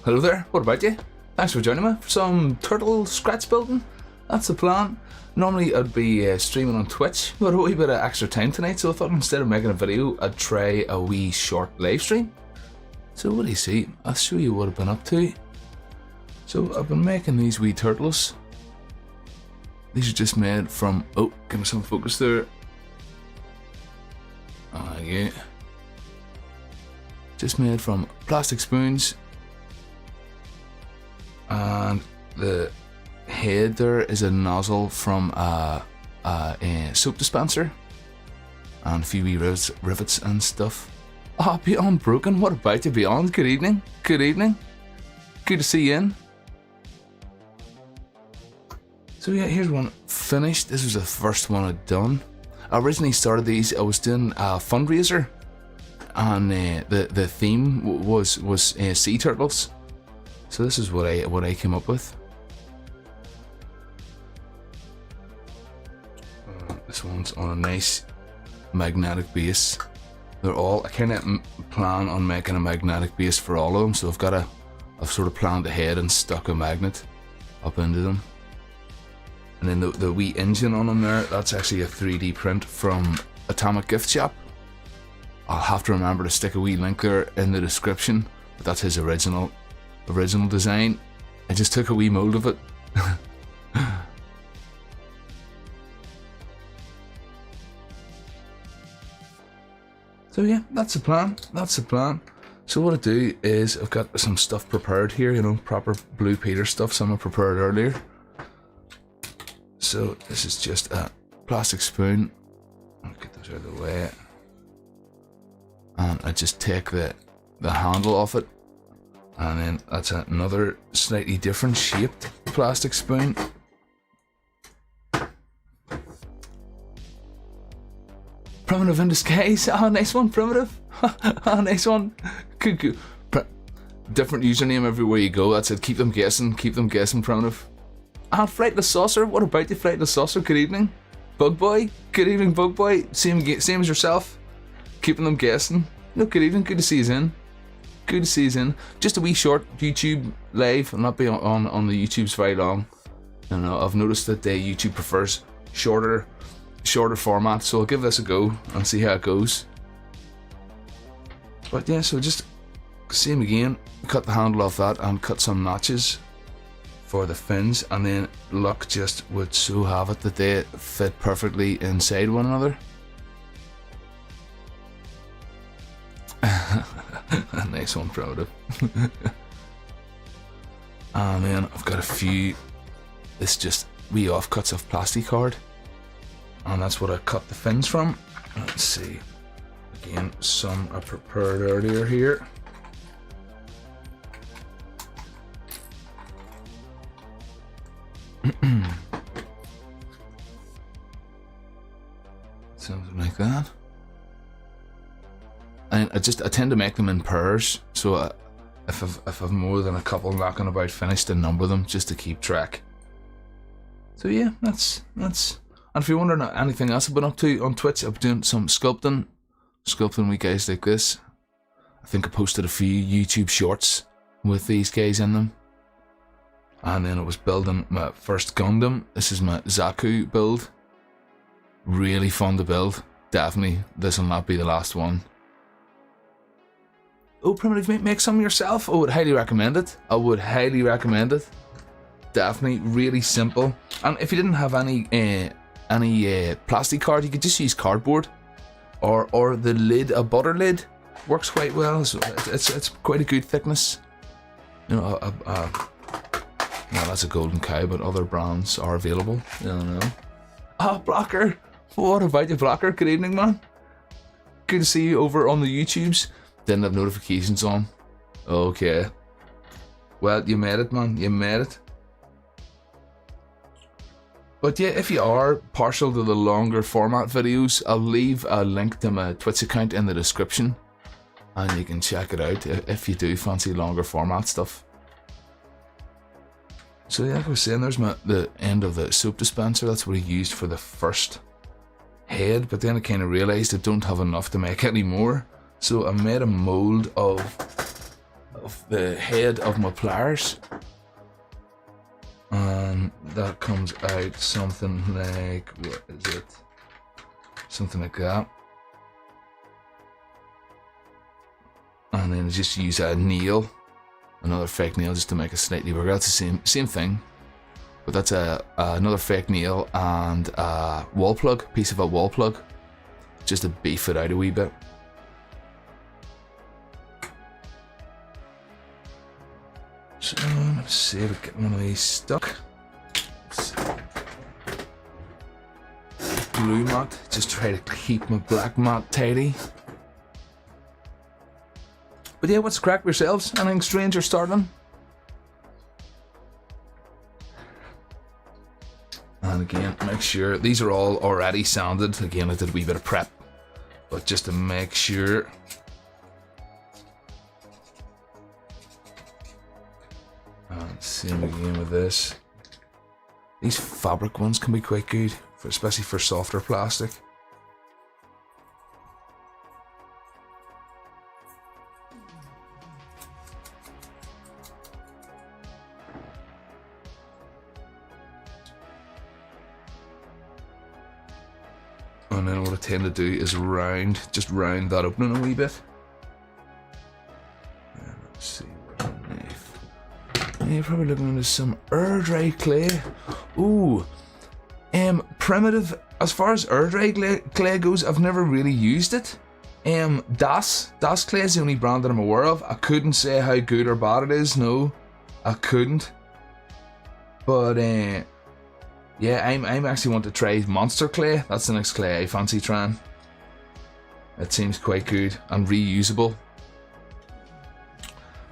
Hello there, what about you? Thanks for joining me for some turtle scratch building. That's the plan. Normally I'd be streaming on Twitch, but a wee bit of extra time tonight, so I thought instead of making a video, I'd try a wee short live stream. So what do you see? I'll show you what I've been up to. So I've been making these wee turtles. These are just made from, oh, give me some focus there. Oh yeah. Just made from plastic spoons. And the head there is a nozzle from a soap dispenser. And a few wee rivets and stuff. Ah, Beyond Broken, what about you, Beyond? Good evening. Good evening. Good to see you in. So yeah, here's one finished. This was the first one I'd done. I originally started these, I was doing a fundraiser. And the theme was sea turtles. So this is what I came up with. This one's on a nice magnetic base. They're all, I kind of plan on making a magnetic base for all of them, so I've sort of planned ahead and stuck a magnet up into them. And then the wee engine on them there, that's actually a 3D print from Atomic Gift Shop. I'll have to remember to stick a wee link there in the description, but that's his original design. I just took a wee mold of it. So yeah, that's the plan. That's the plan. So what I do is I've got some stuff prepared here, you know, proper Blue Peter stuff, some I prepared earlier. So this is just a plastic spoon. I'll get those out of the way. And I just take the handle off it. And then that's another slightly different shaped plastic spoon. Primitive in disguise. Oh, nice one, Primitive. Oh, nice one. Good. Different username everywhere you go. That's it. Keep them guessing, Primitive. And Flightless Saucer. What about you, Flightless Saucer? Good evening. Bug Boy. Good evening, Bug Boy. Same as yourself. Keeping them guessing. No, good evening. Good to see you in. Good to see you in. Just a wee short YouTube live. I'll not be on the YouTubes very long. You know, I've noticed that YouTube prefers shorter format, so I'll give this a go and see how it goes. But yeah, so just same again, cut the handle off that and cut some notches for the fins, and then luck just would so have it that they fit perfectly inside one another. A nice one, Primitive. And then I've got a few, it's just wee offcuts of plastic card. And that's what I cut the fins from. Let's see. Again, some I prepared earlier here. Something like that. And I tend to make them in pairs. So if I've more than a couple knocking about finished, I number them just to keep track. So yeah, that's. And if you're wondering anything else I've been up to on Twitch, I've been doing some sculpting with guys like this. I think I posted a few YouTube shorts with these guys in them. And then I was building my first Gundam. This is my Zaku build. Really fun to build. Definitely, this will not be the last one. Oh, Primitive, make some yourself? I would highly recommend it. Definitely, really simple. And if you didn't have any plastic card, you could just use cardboard, or the lid, a butter lid, works quite well. So it's quite a good thickness. You know, well, that's a Golden Cow, but other brands are available. I don't know. Ah, Blocker. What about you, Blocker? Good evening, man. Good to see you over on the YouTubes. Didn't have notifications on. Okay. Well, you made it, man. You made it. But yeah, if you are partial to the longer format videos, I'll leave a link to my Twitch account in the description, and you can check it out if you do fancy longer format stuff. So yeah, like I was saying, there's the end of the soap dispenser. That's what I used for the first head, but then I kind of realised I don't have enough to make any more. So I made a mould of of the head of my pliers. And that comes out something like, what is it? Something like that. And then just use a nail, another fake nail, just to make it slightly bigger. That's the same thing, but that's another fake nail and a wall plug, piece of a wall plug, just to beef it out a wee bit. So I'm gonna see if I get one of these stuck. Glue mat, just try to keep my black mat tidy. But yeah, what's the crack with yourselves? Anything strange or startling? And again, make sure these are all already sanded. Again, I did a wee bit of prep, but just to make sure. And same again with this. These fabric ones can be quite good, especially for softer plastic. And then what I tend to do is just round that opening a wee bit. And let's see what a knife. Yeah, you're probably looking into some air dry clay. Ooh, primitive. As far as air dry clay goes, I've never really used it. Das clay is the only brand that I'm aware of. I couldn't say how good or bad it is. No, I couldn't. But yeah, I'm actually want to try Monster Clay. That's the next clay I fancy trying. It seems quite good and reusable.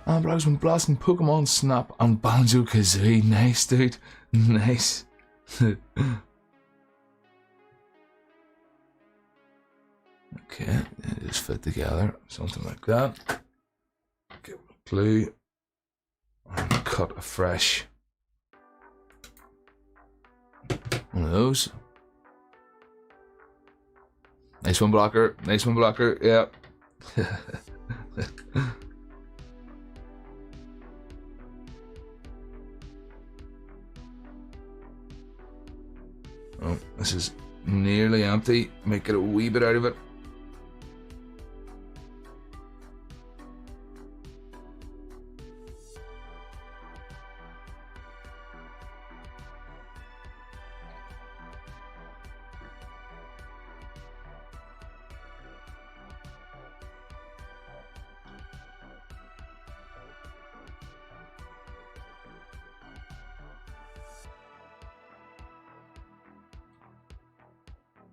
And Blogs when blasting Pokemon Snap and Banjo-Kazooie. Nice, dude. Nice. Okay, they just fit together. Something like that. Get glue. And cut a fresh one of those. Nice one, blocker. Nice one, blocker. Yeah. Oh, this is nearly empty. Make it a wee bit out of it.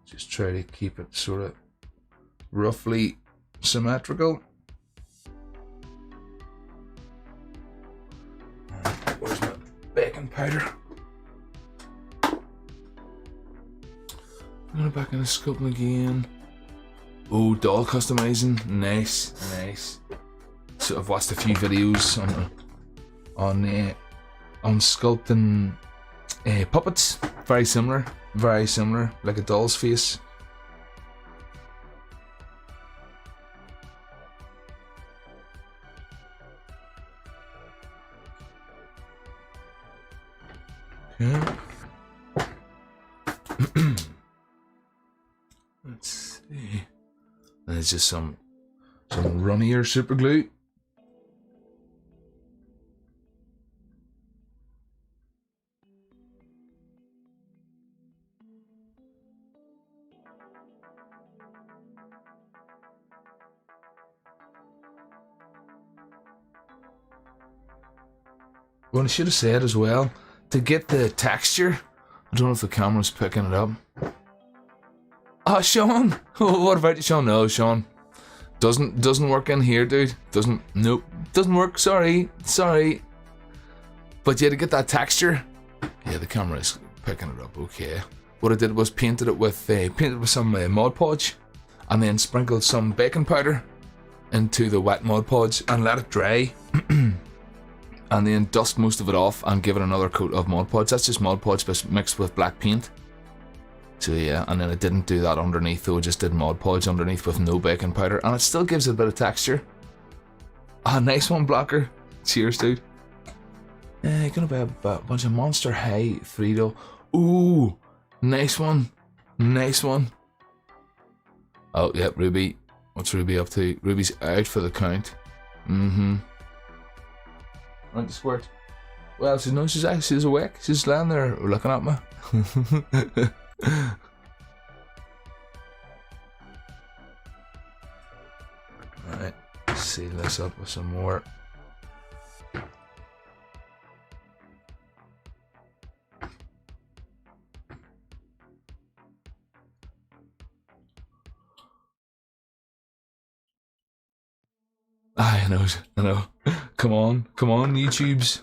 Just try to keep it sort of roughly symmetrical. Where's my baking powder? I'm going back into sculpting again. Oh, doll customizing. Nice, nice. So I've watched a few videos on sculpting puppets. Very similar, like a doll's face. Yeah. Let's see. And it's just some runnier super glue. What I should have said as well, to get the texture, I don't know if the camera's picking it up. Oh, Sean! Oh, what about you, Sean? No, Sean. Doesn't work in here, dude. Nope. Doesn't work, sorry. But yeah, to get that texture, yeah, the camera is picking it up, okay. What I did was painted it with some Mod Podge, and then sprinkled some baking powder into the wet Mod Podge and let it dry. And then dust most of it off and give it another coat of Mod Podge. That's just Mod Podge mixed with black paint. So yeah, and then I didn't do that underneath though, I just did Mod Podge underneath with no baking powder, and it still gives it a bit of texture. Ah, nice one, blocker. Cheers, dude. Gonna buy a bunch of Monster High 3-do. Ooh, nice one. Nice one. Oh, yep, Ruby. What's Ruby up to? Ruby's out for the count. Mm-hmm. Right, the squirt. Well, she's awake. She's laying there looking at me. Alright, seal this up with some more. I know. Come on, YouTubes.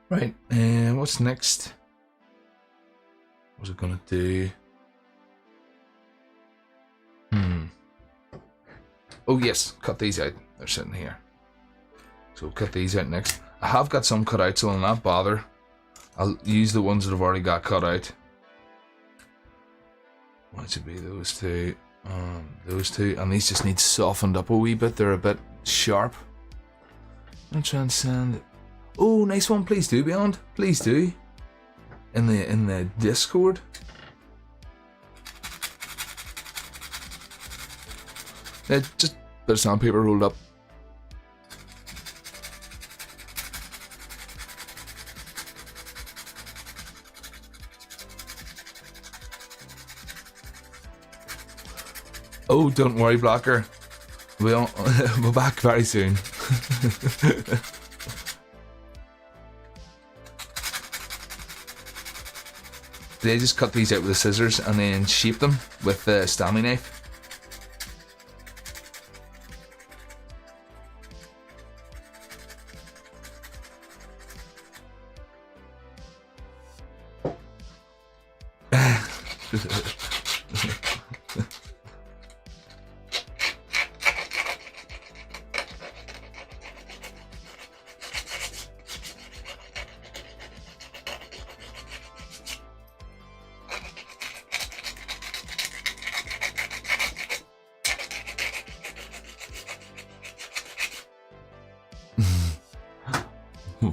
Right, what's next? What's it gonna do? Oh yes, cut these out. They're sitting here. So cut these out next. I have got some cut out, so I'll not bother. I'll use the ones that I've already got cut out. What should be those two? Those two, and these just need softened up a wee bit. They're a bit sharp. I'm trying to send. Oh, nice one! Please do, Beyond. Please do. In the Discord. Yeah, just a bit of sandpaper rolled up. Oh, don't worry, Blocker. We'll back very soon. They just cut these out with the scissors and then shape them with the Stanley knife.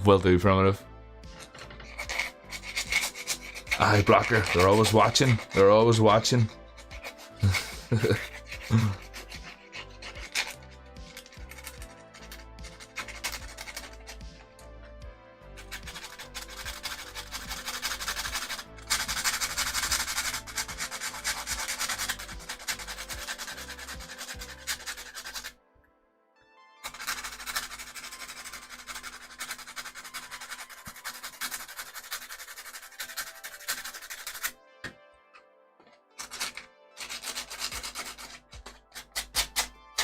Will do, Primitive. Aye, Blocker. They're always watching. They're always watching.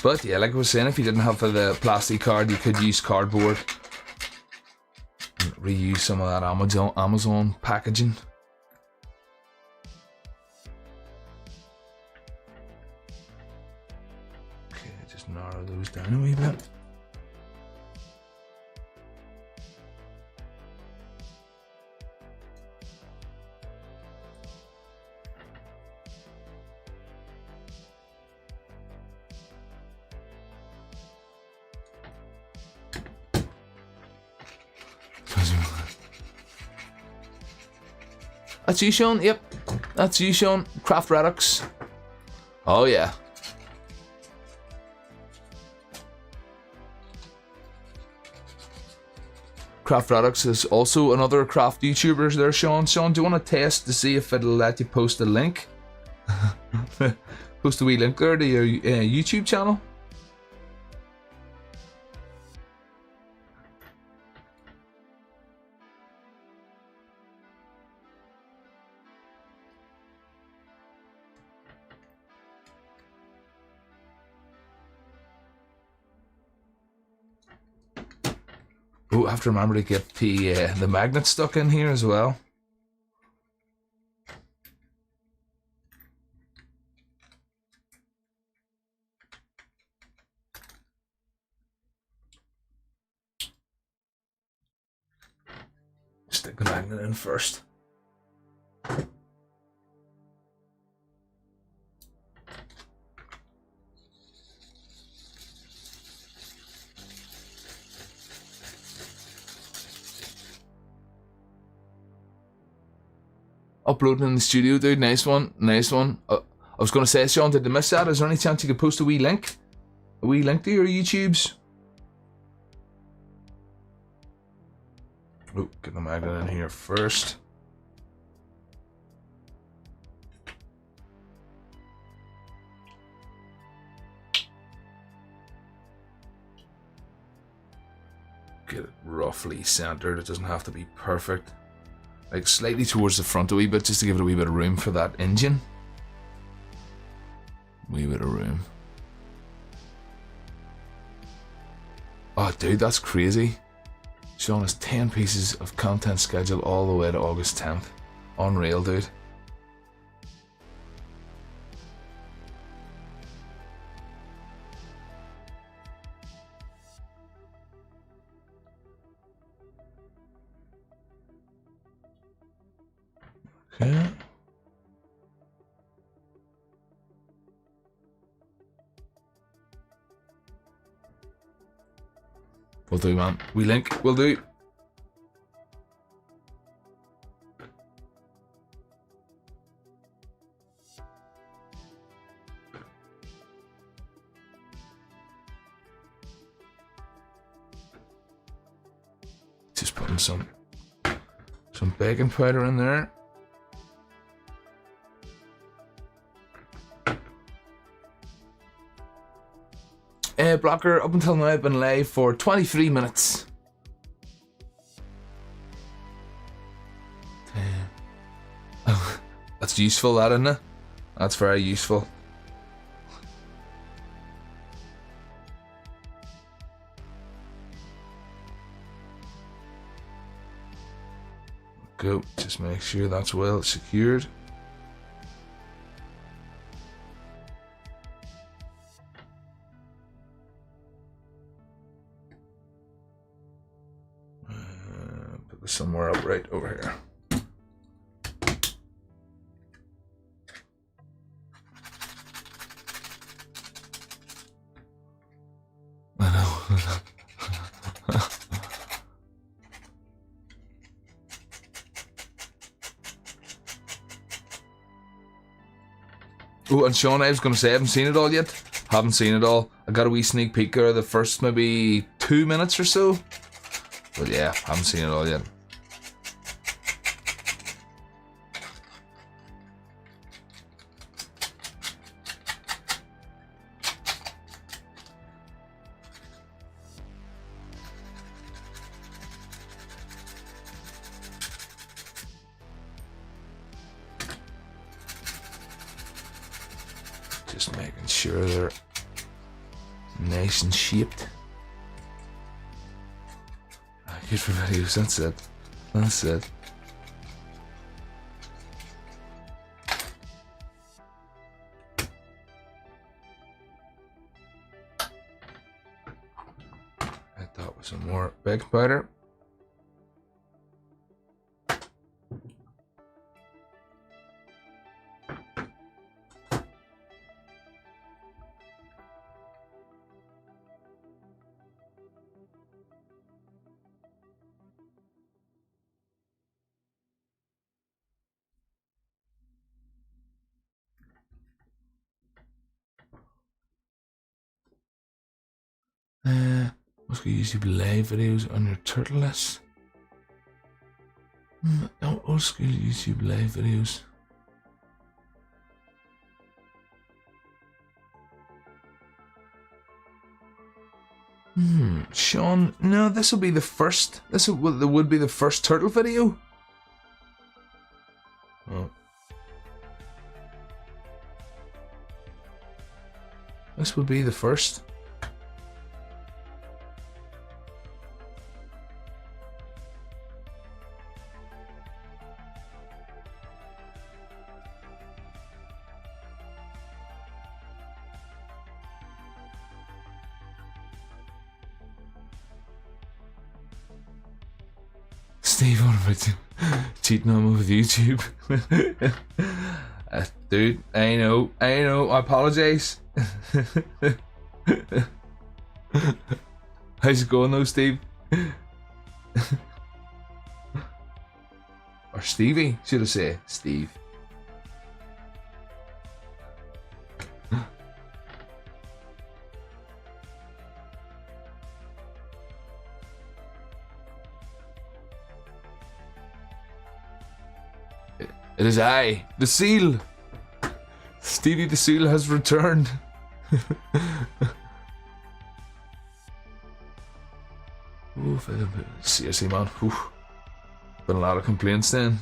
But yeah, like I was saying, if you didn't have the plastic card, you could use cardboard and reuse some of that Amazon packaging. Okay, just narrow those down a wee bit. That's you, Sean. Yep, that's you, Sean. Craft Radix. Oh yeah. Craft Radix is also another craft YouTuber there, Sean. Sean, do you want to test to see if it'll let you post a link? Post a wee link there to your YouTube channel. Oh, I have to remember to get the magnet stuck in here as well. Stick the magnet in first. uploading in the studio, dude. Nice one, nice one. I was going to say, Sean, did I miss that? Is there any chance you could post a wee link? A wee link to your YouTubes? Oh, get the magnet in here first. Get it roughly centered. It doesn't have to be perfect. Like slightly towards the front a wee bit, just to give it a wee bit of room for that engine. Wee bit of room. Oh, dude, that's crazy. Sean has 10 pieces of content scheduled all the way to August 10th. Unreal, dude. Okay. Will do, man. We link. Will do. Just putting some baking powder in there. Blocker, up until now I've been live for 23 minutes. Oh, that's useful, that, isn't it? That's very useful. Go, just make sure that's well secured. Put this somewhere up right over here. I know. Oh, and Sean, I was going to say, I haven't seen it all yet. Haven't seen it all. I got a wee sneak peek of the first maybe 2 minutes or so. But yeah, haven't seen it all yet. Just making sure they're nice and shaped. Good for videos, that's it. That's it. I thought with some more baking powder. Let's go YouTube live videos on your turtleless. Old school YouTube live videos. Sean, no, this will be the first. This would be the first turtle video. Oh. This would be the first. Steve, what about cheating on me with YouTube? Dude, I know, I apologise. How's it going though, Steve? Or Stevie, should I say. Steve. It is I, the seal. Stevie the seal has returned. Oof, seriously, man. Oof. Been a lot of complaints then.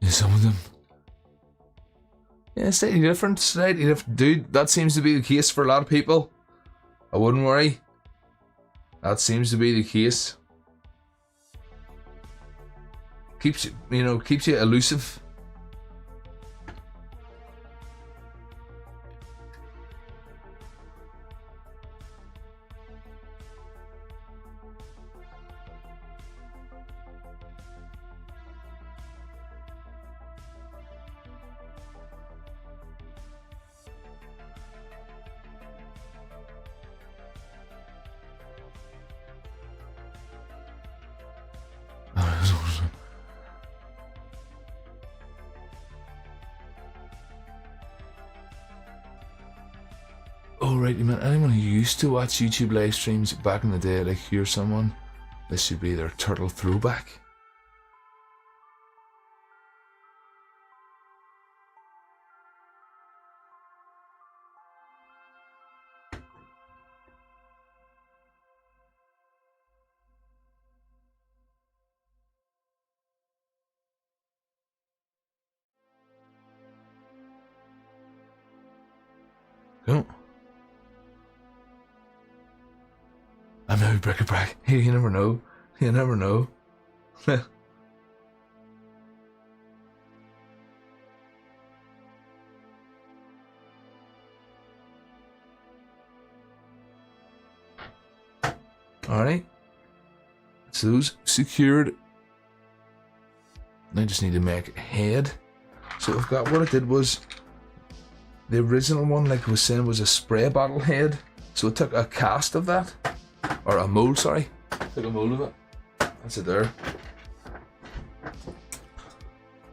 Some of them. Yeah, slightly different. Slightly different. Dude, that seems to be the case for a lot of people. I wouldn't worry. That seems to be the case. Keeps you elusive. Oh right, you meant anyone who used to watch YouTube live streams back in the day, like hear someone, this should be their turtle throwback. Cool. I'm now bric-a-brac. Hey, you never know. You never know. Alright. So those secured. I just need to make a head. So I've got, what I did was, the original one, like I was saying, was a spray bottle head. So I took a cast of that. Or a mold, sorry. Took a mold of it. That's it there.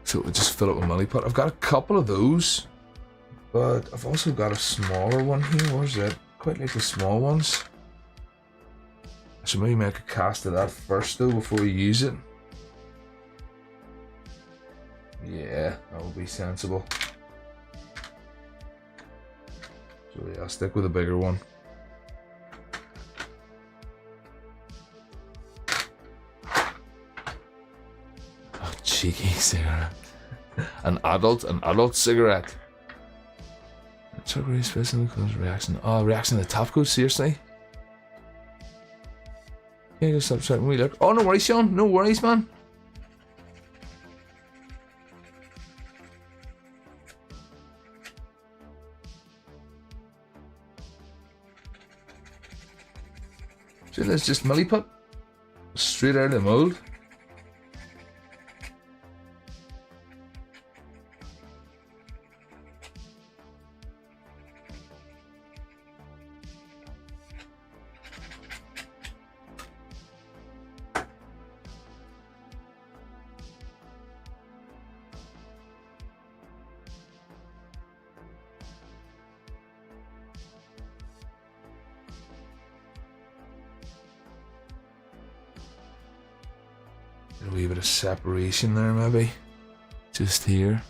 So we just fill it with Milliput. I've got a couple of those. But I've also got a smaller one here. Where's that? Quite like the small ones. I should maybe make a cast of that first though before we use it. Yeah, that would be sensible. So yeah, I'll stick with a bigger one. Oh, cheeky cigarette. An adult cigarette. Sugar special cause reaction. Oh, reaction to the top coat, seriously? Yeah, just stop shouting. We look. Oh, no worries, Sean. No worries, man. So let's just Milliput straight out of the mold. A wee bit of separation there, maybe. Just here.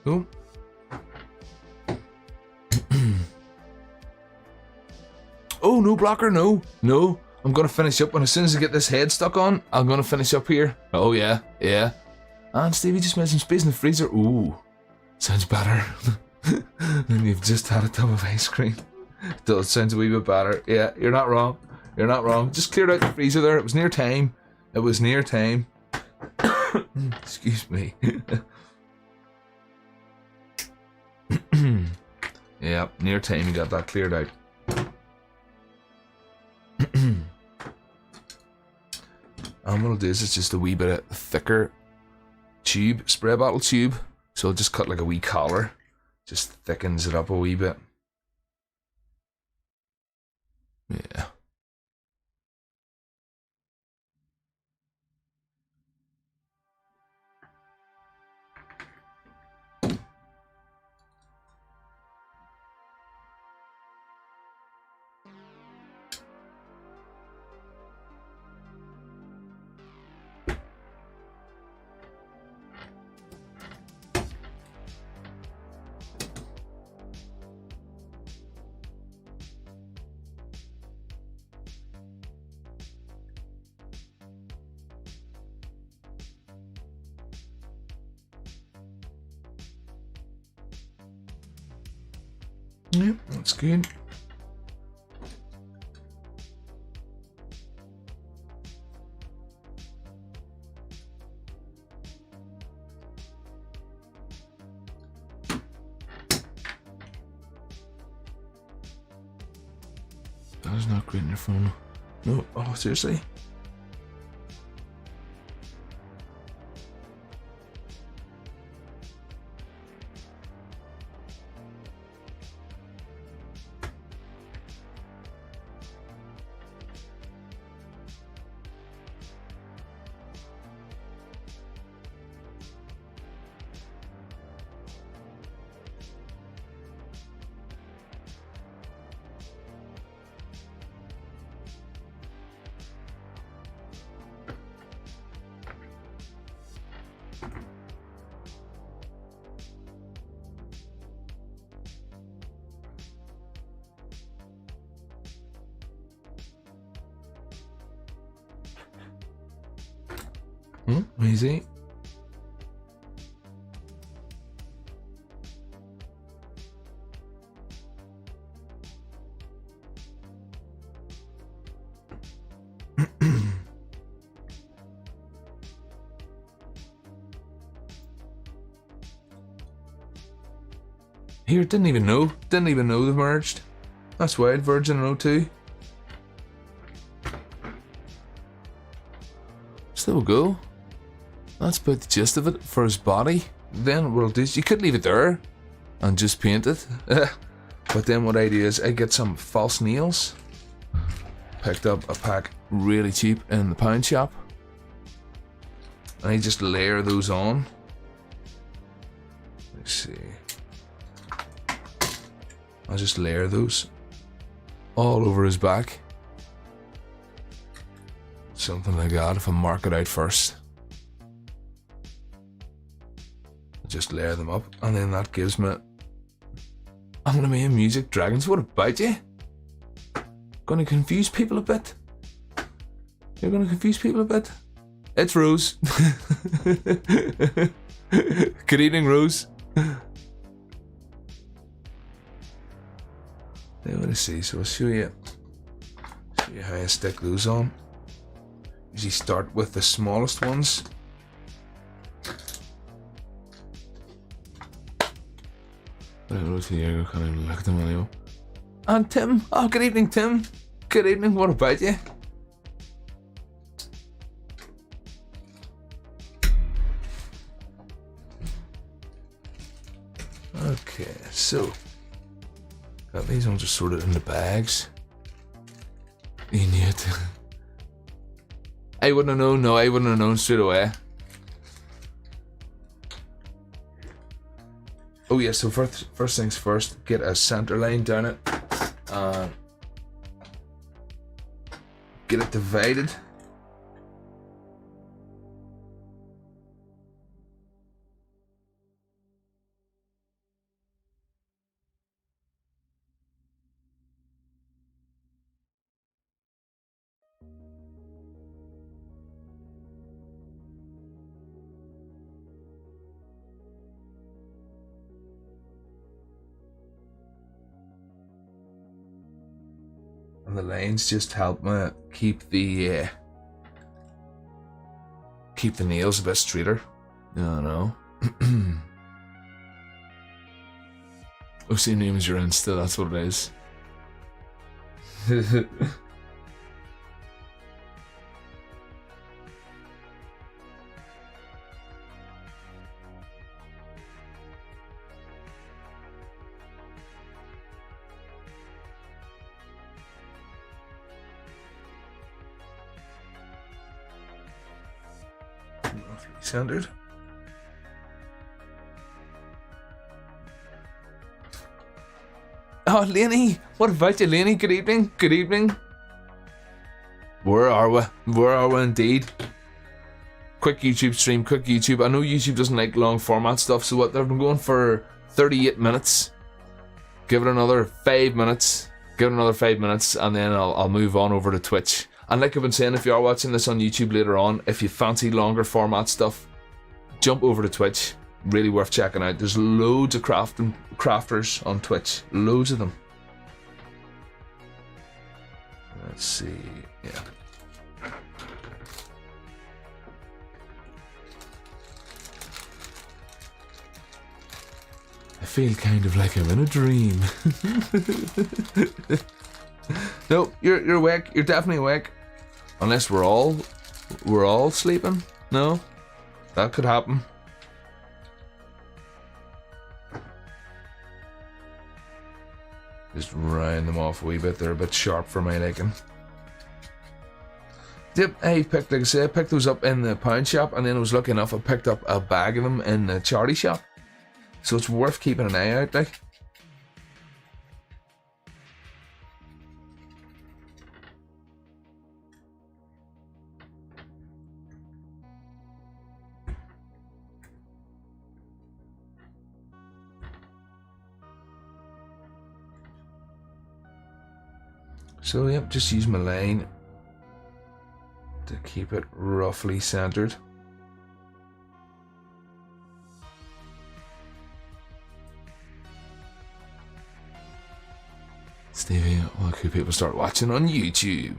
Oh. Oh, no blocker, no. No. I'm gonna finish up, and as soon as I get this head stuck on, I'm gonna finish up here. Oh yeah, yeah. And Stevie just made some space in the freezer. Ooh. Sounds better. And you've just had a tub of ice cream. Does sounds a wee bit better. Yeah, you're not wrong. You're not wrong. Just cleared out the freezer there. It was near time. It was near time. Excuse me. Yeah, near time you got that cleared out. And what I'll do is it's just a wee bit of thicker tube, spray bottle tube. So I'll just cut like a wee collar. Just thickens it up a wee bit. Yeah. Yep, that's good. That is not great in your phone. No, oh, seriously? Easy. Here, didn't even know they've merged. That's wild, Virgin and O2. So we'll go. That's about the gist of it for his body. Then what I'll do is, you could leave it there and just paint it. But then what I do is I get some false nails. Picked up a pack really cheap in the pound shop. And I just layer those on. Let's see. I'll just layer those all over his back. Something like that if I mark it out first. Just layer them up, and then that gives me... I'm gonna make music dragons. What about you? Gonna confuse people a bit? You're gonna confuse people a bit? It's Rose. Good evening, Rose. Let me see. So I'll show you how I stick those on. Usually start with the smallest ones. I don't know if you can't even look at them anymore. And Tim. Oh, good evening, Tim. Good evening. What about you? Okay, so got these ones just sorted in the bags. You knew it. I wouldn't have known. No, I wouldn't have known straight away. Oh yeah, so first things first, get a center line down it and get it divided. And the lines just help me keep the nails a bit straighter. I don't know. Oh, same name as your Insta, that's what it is. Centered. Oh, Lainey! What about you, Lainey? Good evening. Good evening. Where are we? Where are we indeed? Quick YouTube stream, quick YouTube. I know YouTube doesn't like long format stuff, so what? They've been going for 38 minutes. Give it another 5 minutes. Give it another 5 minutes, and then I'll move on over to Twitch. And like I've been saying, if you are watching this on YouTube later on, if you fancy longer format stuff, jump over to Twitch. Really worth checking out. There's loads of crafters on Twitch. Loads of them. Let's see. Yeah. I feel kind of like I'm in a dream. No, you're awake. You're definitely awake. Unless we're all sleeping. No, that could happen. Just round them off a wee bit. They're a bit sharp for my liking. Yep, like I said, I picked those up in the pound shop, and then I was lucky enough I picked up a bag of them in the charity shop. So it's worth keeping an eye out, like. So yep, just use my line to keep it roughly centered. Stevie, why could people start watching on YouTube?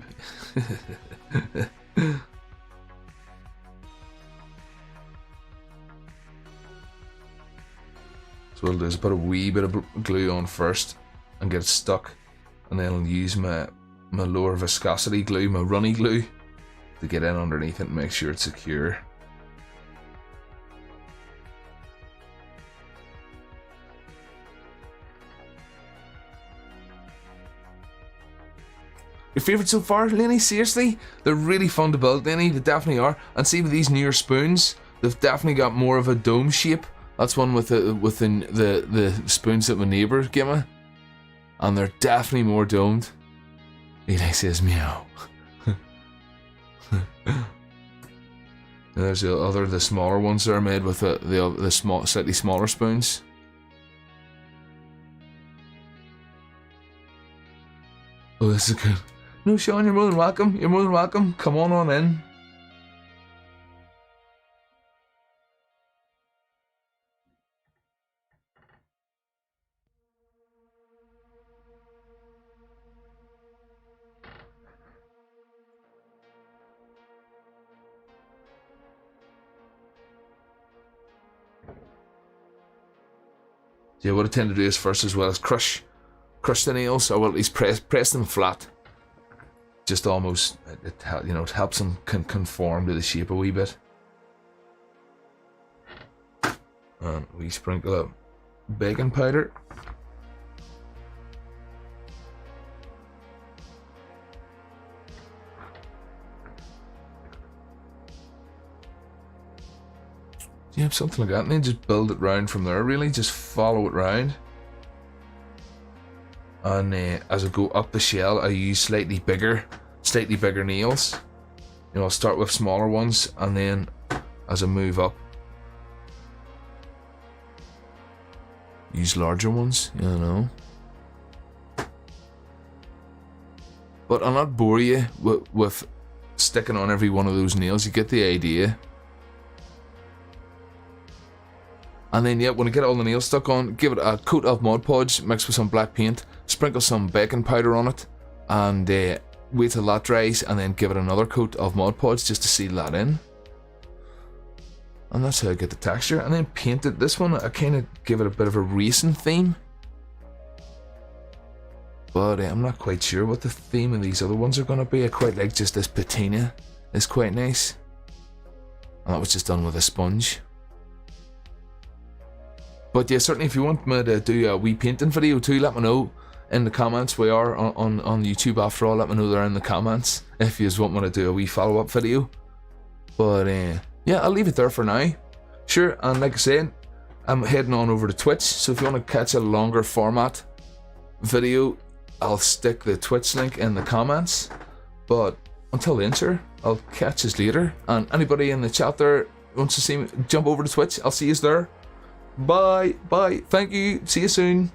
So what I'll do is put a wee bit of glue on first and get it stuck, and then I'll use my lower viscosity glue, my runny glue, to get in underneath it and make sure it's secure. Your favourite so far, Lenny? Seriously? They're really fun to build, Lenny. They definitely are. And see with these newer spoons, they've definitely got more of a dome shape. That's one with the spoons that my neighbour gave me. And they're definitely more domed. Eli says meow. There's the smaller ones that are made with the small, slightly smaller spoons. Oh, this is good. No, Sean, you're more than welcome. You're more than welcome. Come on in. Yeah, what I tend to do is first as well as crush the nails, or well, at least press them flat. Just almost, it helps them conform to the shape a wee bit. And we sprinkle up baking powder. Yeah, something like that, and then just build it round from there, really. Just follow it round. And as I go up the shell, I use slightly bigger nails. I'll start with smaller ones, and then as I move up, use larger ones, But I'll not bore you with sticking on every one of those nails. You get the idea. And then, when I get all the nails stuck on, give it a coat of Mod Podge mixed with some black paint, sprinkle some baking powder on it, and wait till that dries, and then give it another coat of Mod Podge just to seal that in. And that's how I get the texture. And then paint it. This one, I kind of give it a bit of a racing theme. But I'm not quite sure what the theme of these other ones are going to be. I quite like just this patina. It's quite nice. And that was just done with a sponge. But yeah, certainly if you want me to do a wee painting video too, let me know in the comments. We are on YouTube after all. Let me know there in the comments if you just want me to do a wee follow-up video. But yeah, I'll leave it there for now. Sure, and like I said, I'm heading on over to Twitch, so if you want to catch a longer format video, I'll stick the Twitch link in the comments. But until then, sure, I'll catch you later. And anybody in the chat there wants to see me, jump over to Twitch. I'll see you there. Bye, thank you, see you soon.